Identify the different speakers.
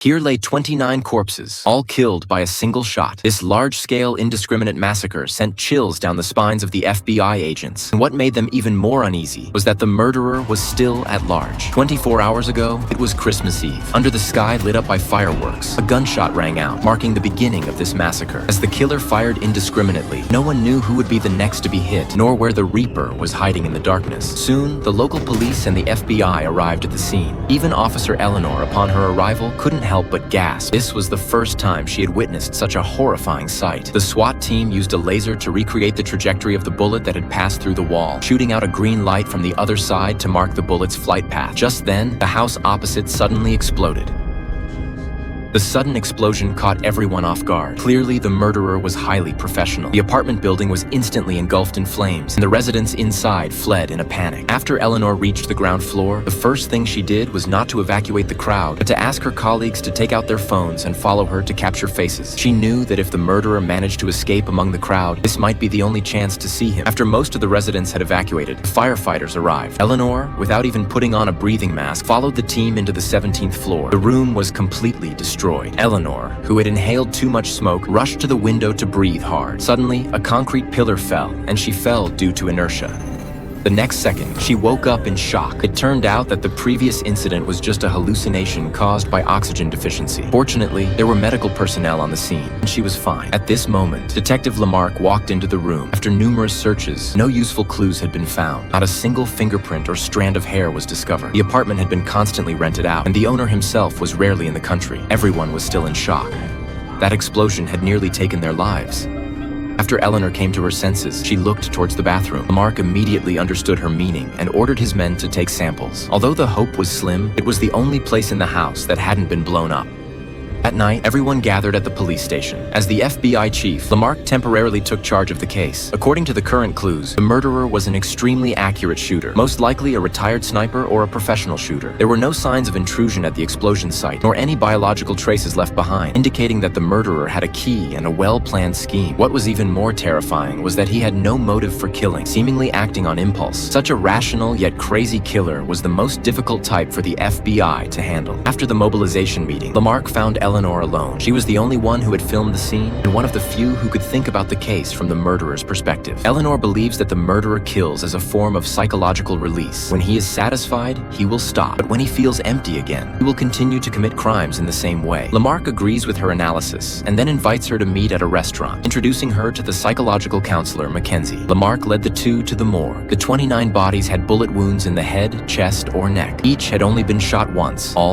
Speaker 1: Here lay 29 corpses, all killed by a single shot. This large-scale, indiscriminate massacre sent chills down the spines of the FBI agents. And what made them even more uneasy was that the murderer was still at large. 24 hours ago, it was Christmas Eve. Under the sky lit up by fireworks, a gunshot rang out, marking the beginning of this massacre. As the killer fired indiscriminately, no one knew who would be the next to be hit, nor where the Reaper was hiding in the darkness. Soon, the local police and the FBI arrived at the scene. Even Officer Eleanor, upon her arrival, couldn't help but gasp. This was the first time she had witnessed such a horrifying sight. The SWAT team used a laser to recreate the trajectory of the bullet that had passed through the wall, shooting out a green light from the other side to mark the bullet's flight path. Just then, the house opposite suddenly exploded. The sudden explosion caught everyone off guard. Clearly, the murderer was highly professional. The apartment building was instantly engulfed in flames, and the residents inside fled in a panic. After Eleanor reached the ground floor, the first thing she did was not to evacuate the crowd, but to ask her colleagues to take out their phones and follow her to capture faces. She knew that if the murderer managed to escape among the crowd, this might be the only chance to see him. After most of the residents had evacuated, the firefighters arrived. Eleanor, without even putting on a breathing mask, followed the team into the 17th floor. The room was completely destroyed. Eleanor, who had inhaled too much smoke, rushed to the window to breathe hard. Suddenly, a concrete pillar fell, and she fell due to inertia. The next second, she woke up in shock. It turned out that the previous incident was just a hallucination caused by oxygen deficiency. Fortunately, there were medical personnel on the scene, and she was fine. At this moment, Detective Lamarck walked into the room. After numerous searches, no useful clues had been found. Not a single fingerprint or strand of hair was discovered. The apartment had been constantly rented out, and the owner himself was rarely in the country. Everyone was still in shock. That explosion had nearly taken their lives. After Eleanor came to her senses, she looked towards the bathroom. Lamarck immediately understood her meaning and ordered his men to take samples. Although the hope was slim, it was the only place in the house that hadn't been blown up. At night, everyone gathered at the police station. As the FBI chief, Lamarck temporarily took charge of the case. According to the current clues, the murderer was an extremely accurate shooter, most likely a retired sniper or a professional shooter. There were no signs of intrusion at the explosion site, nor any biological traces left behind, indicating that the murderer had a key and a well-planned scheme. What was even more terrifying was that he had no motive for killing, seemingly acting on impulse. Such a rational yet crazy killer was the most difficult type for the FBI to handle. After the mobilization meeting, Lamarck found Eleanor alone. She was the only one who had filmed the scene and one of the few who could think about the case from the murderer's perspective. Eleanor believes that the murderer kills as a form of psychological release. When he is satisfied, he will stop. But when he feels empty again, he will continue to commit crimes in the same way. Lamarck agrees with her analysis and then invites her to meet at a restaurant, introducing her to the psychological counselor, Mackenzie. Lamarck led the two to the morgue. The 29 bodies had bullet wounds in the head, chest, or neck. Each had only been shot once. All